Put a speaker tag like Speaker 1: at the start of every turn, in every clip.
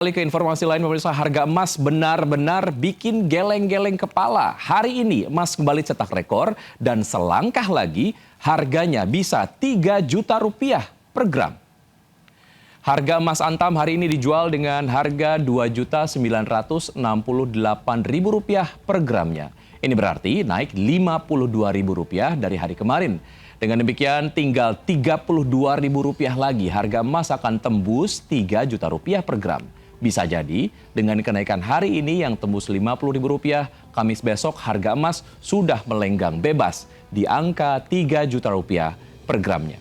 Speaker 1: Kembali ke informasi lain, pemirsa, harga emas benar-benar bikin geleng-geleng kepala. Hari ini emas kembali cetak rekor dan selangkah lagi harganya bisa 3 juta rupiah per gram. Harga emas antam hari ini dijual dengan harga Rp2.968.000 per gramnya. Ini berarti naik Rp52.000 dari hari kemarin. Dengan demikian tinggal Rp32.000 lagi harga emas akan tembus Rp3 juta per gram. Bisa jadi dengan kenaikan hari ini yang tembus Rp50.000, Kamis besok harga emas sudah melenggang bebas di angka Rp3 juta per gramnya.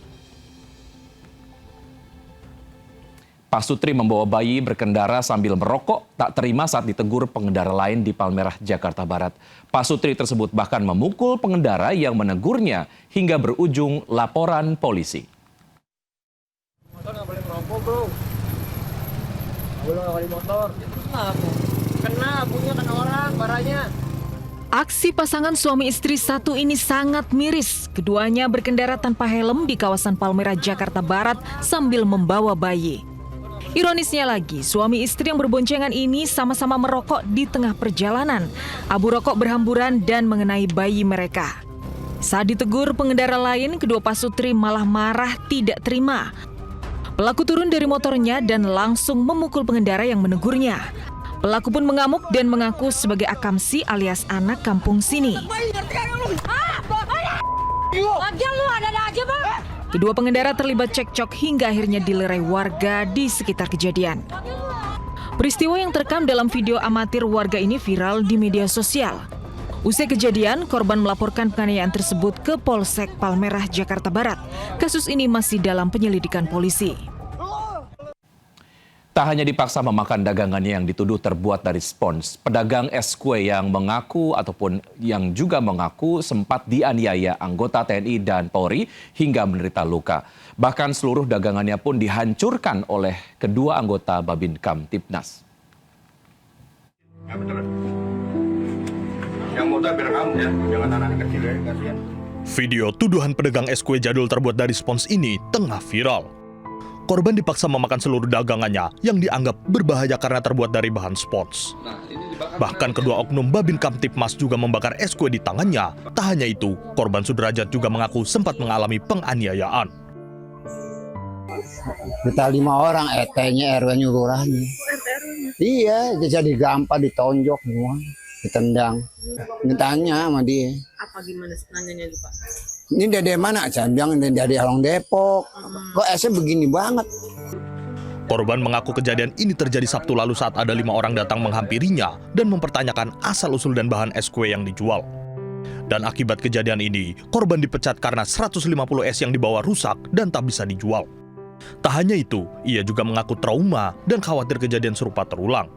Speaker 1: Pak Sutri membawa bayi berkendara sambil merokok, tak terima saat ditegur pengendara lain di Palmerah, Jakarta Barat. Pak Sutri tersebut bahkan memukul pengendara yang menegurnya hingga berujung laporan polisi.
Speaker 2: Motor nggak boleh merokok, bro. Belum kali motor. Kena, punya kena orang, baranya.
Speaker 3: Aksi pasangan suami istri satu ini sangat miris. Keduanya berkendara tanpa helm di kawasan Palmerah, Jakarta Barat sambil membawa bayi. Ironisnya lagi, suami istri yang berboncengan ini sama-sama merokok di tengah perjalanan. Abu rokok berhamburan dan mengenai bayi mereka. Saat ditegur pengendara lain, kedua Pak Sutri malah marah tidak terima. Pelaku turun dari motornya dan langsung memukul pengendara yang menegurnya. Pelaku pun mengamuk dan mengaku sebagai akamsi alias anak kampung sini. Kedua pengendara terlibat cekcok hingga akhirnya dilerai warga di sekitar kejadian. Peristiwa yang terekam dalam video amatir warga ini viral di media sosial. Usai kejadian, korban melaporkan penganiayaan tersebut ke Polsek Palmerah, Jakarta Barat. Kasus ini masih dalam penyelidikan polisi.
Speaker 1: Tak hanya dipaksa memakan dagangannya yang dituduh terbuat dari spons, pedagang es kue yang mengaku ataupun yang juga mengaku sempat dianiaya anggota TNI dan Polri hingga menderita luka. Bahkan seluruh dagangannya pun dihancurkan oleh kedua anggota Babin Kamtibnas.
Speaker 4: Ya betul. Yang muda biar kamu ya, jangan anak kecil ya, kasihan.
Speaker 5: Video tuduhan pedagang es kue jadul terbuat dari spons ini tengah viral. Korban dipaksa memakan seluruh dagangannya yang dianggap berbahaya karena terbuat dari bahan spons. Bahkan kedua oknum Babin Kamtibmas juga membakar es kue di tangannya. Tak hanya itu, korban Sudrajat juga mengaku sempat mengalami penganiayaan.
Speaker 6: Kita 5 orang, ET-nya, RW-nya, lurahnya. Iya, jadi gampang ditonjok semua, ditendang. Ditanya sama dia.
Speaker 7: Apa gimana nanyanya itu, Pak?
Speaker 6: Ini dari mana? Saya bilang dari Halong Depok. Kok esnya begini banget?
Speaker 5: Korban mengaku kejadian ini terjadi Sabtu lalu saat ada 5 orang datang menghampirinya dan mempertanyakan asal-usul dan bahan es kue yang dijual. Dan akibat kejadian ini, korban dipecat karena 150 es yang dibawa rusak dan tak bisa dijual. Tak hanya itu, ia juga mengaku trauma dan khawatir kejadian serupa terulang.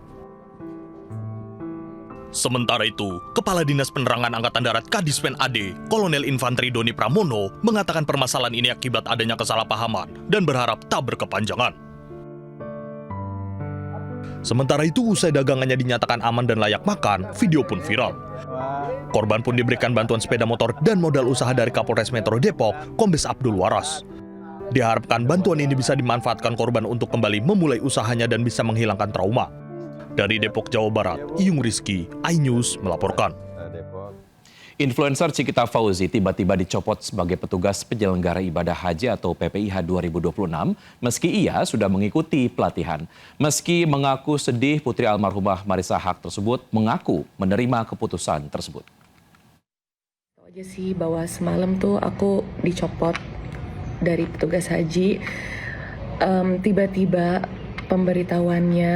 Speaker 5: Sementara itu, Kepala Dinas Penerangan Angkatan Darat Kadispen AD, Kolonel Infanteri Doni Pramono, mengatakan permasalahan ini akibat adanya kesalahpahaman dan berharap tak berkepanjangan. Sementara itu, usai dagangannya dinyatakan aman dan layak makan, video pun viral. Korban pun diberikan bantuan sepeda motor dan modal usaha dari Kapolres Metro Depok, Kombes Abdul Waras. Diharapkan bantuan ini bisa dimanfaatkan korban untuk kembali memulai usahanya dan bisa menghilangkan trauma. Dari Depok, Jawa Barat, Iyung Rizky, iNews melaporkan.
Speaker 1: Influencer Cikita Fauzi tiba-tiba dicopot sebagai petugas penyelenggara ibadah haji atau PPIH 2026 meski ia sudah mengikuti pelatihan. Meski mengaku sedih, putri almarhumah Marissa Haque tersebut mengaku menerima keputusan tersebut.
Speaker 7: Tahu aja sih bahwa semalam tuh aku dicopot dari petugas haji. Tiba-tiba pemberitahuannya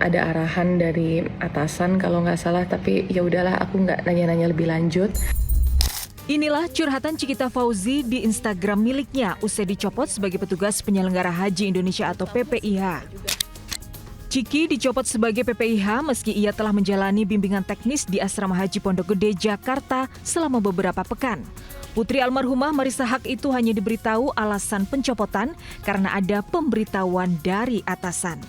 Speaker 7: ada arahan dari atasan kalau nggak salah, tapi ya udahlah, aku nggak nanya-nanya lebih lanjut.
Speaker 3: Inilah curhatan Cikita Fauzi di Instagram miliknya usai dicopot sebagai petugas penyelenggara haji Indonesia atau PPIH. Ciki dicopot sebagai PPIH meski ia telah menjalani bimbingan teknis di Asrama Haji Pondok Gede, Jakarta selama beberapa pekan. Putri almarhumah Marissa Haque itu hanya diberitahu alasan pencopotan karena ada pemberitahuan dari atasan.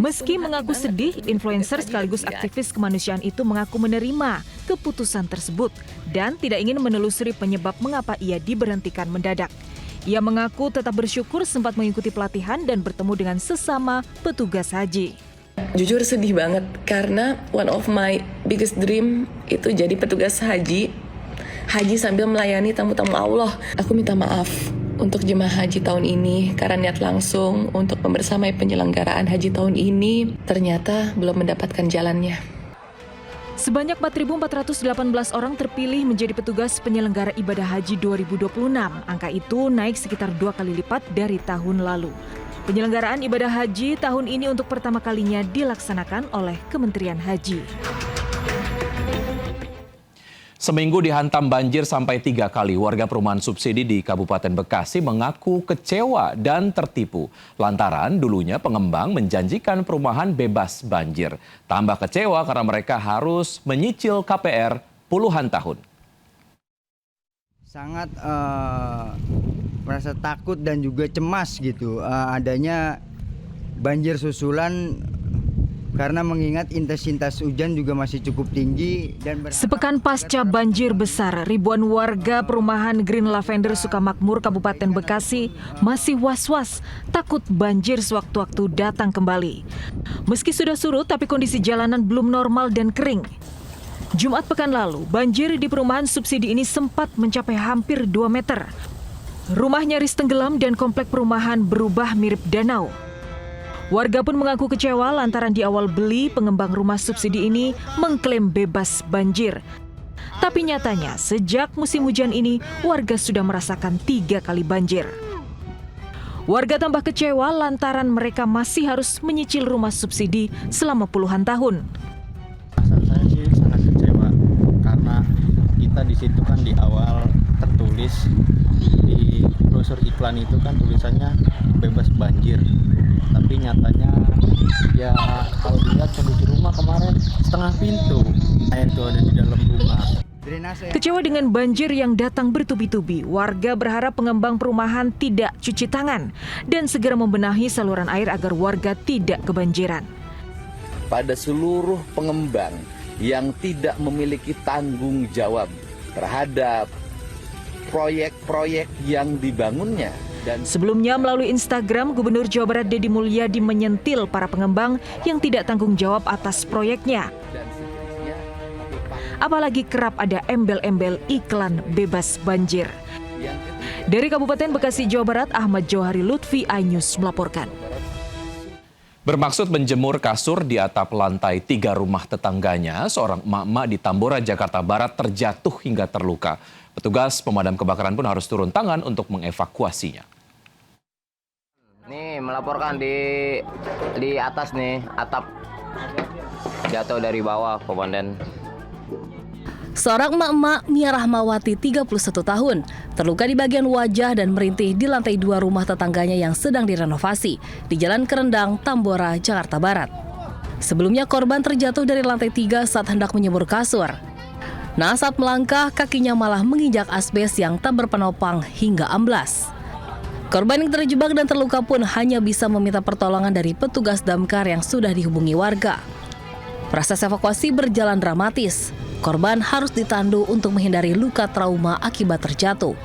Speaker 3: Meski mengaku sedih, influencer sekaligus aktivis kemanusiaan itu mengaku menerima keputusan tersebut dan tidak ingin menelusuri penyebab mengapa ia diberhentikan mendadak. Ia mengaku tetap bersyukur sempat mengikuti pelatihan dan bertemu dengan sesama petugas haji.
Speaker 7: Jujur sedih banget karena one of my biggest dream itu jadi petugas haji sambil melayani tamu-tamu Allah. Aku minta maaf untuk jemaah haji tahun ini karena niat langsung untuk membersamai penyelenggaraan haji tahun ini ternyata belum mendapatkan jalannya.
Speaker 3: Sebanyak 4.418 orang terpilih menjadi petugas penyelenggara ibadah haji 2026. Angka itu naik sekitar 2 kali lipat dari tahun lalu. Penyelenggaraan ibadah haji tahun ini untuk pertama kalinya dilaksanakan oleh Kementerian Haji.
Speaker 1: Seminggu dihantam banjir sampai 3 kali, warga perumahan subsidi di Kabupaten Bekasi mengaku kecewa dan tertipu. Lantaran dulunya pengembang menjanjikan perumahan bebas banjir. Tambah kecewa karena mereka harus menyicil KPR puluhan tahun.
Speaker 8: Sangat merasa takut dan juga cemas gitu adanya banjir susulan karena mengingat intensitas hujan juga masih cukup tinggi dan
Speaker 3: sepekan pasca banjir besar, ribuan warga perumahan Green Lavender Sukamakmur Kabupaten Bekasi masih was-was takut banjir sewaktu-waktu datang kembali. Meski sudah surut tapi kondisi jalanan belum normal dan kering. Jumat pekan lalu, banjir di perumahan subsidi ini sempat mencapai hampir 2 meter. Rumah nyaris tenggelam dan komplek perumahan berubah mirip danau. Warga pun mengaku kecewa lantaran di awal beli pengembang rumah subsidi ini mengklaim bebas banjir. Tapi nyatanya sejak musim hujan ini warga sudah merasakan 3 kali banjir. Warga tambah kecewa lantaran mereka masih harus menyicil rumah subsidi selama puluhan tahun.
Speaker 9: Saya sih sangat kecewa karena kita di situ kan di awal tertulis di brosur iklan itu kan tulisannya bebas banjir, tapi nyatanya ya kalau dilihat kondisi rumah kemarin setengah pintu air itu ada di dalam rumah.
Speaker 3: Kecewa dengan banjir yang datang bertubi-tubi, warga berharap pengembang perumahan tidak cuci tangan dan segera membenahi saluran air agar warga tidak kebanjiran.
Speaker 10: Pada seluruh pengembang yang tidak memiliki tanggung jawab terhadap proyek-proyek yang dibangunnya.
Speaker 3: Sebelumnya melalui Instagram, Gubernur Jawa Barat Deddy Mulyadi menyentil para pengembang yang tidak tanggung jawab atas proyeknya. Apalagi kerap ada embel-embel iklan bebas banjir. Dari Kabupaten Bekasi, Jawa Barat, Ahmad Johari Lutfi, iNews melaporkan.
Speaker 1: Bermaksud menjemur kasur di atap lantai 3 rumah tetangganya, seorang emak-emak di Tambora, Jakarta Barat terjatuh hingga terluka. Petugas pemadam kebakaran pun harus turun tangan untuk mengevakuasinya.
Speaker 2: Nih melaporkan di atas nih atap jatuh dari bawah, Komandan.
Speaker 11: Seorang emak-emak Mia Rahmawati 31 tahun terluka di bagian wajah dan merintih di lantai 2 rumah tetangganya yang sedang direnovasi di Jalan Kerendang, Tambora, Jakarta Barat. Sebelumnya korban terjatuh dari lantai 3 saat hendak menyemur kasur. Nah, saat melangkah kakinya malah menginjak asbes yang tak berpenopang hingga amblas. Korban yang terjebak dan terluka pun hanya bisa meminta pertolongan dari petugas damkar yang sudah dihubungi warga. Proses evakuasi berjalan dramatis. Korban harus ditandu untuk menghindari luka trauma akibat terjatuh.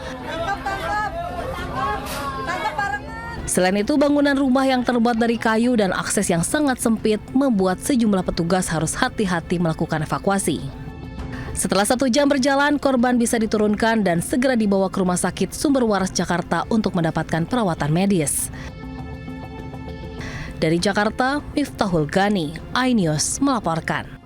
Speaker 11: Selain itu, bangunan rumah yang terbuat dari kayu dan akses yang sangat sempit membuat sejumlah petugas harus hati-hati melakukan evakuasi. Setelah 1 jam berjalan, korban bisa diturunkan dan segera dibawa ke Rumah Sakit Sumber Waras Jakarta untuk mendapatkan perawatan medis. Dari Jakarta, Miftahul Ghani, iNews melaporkan.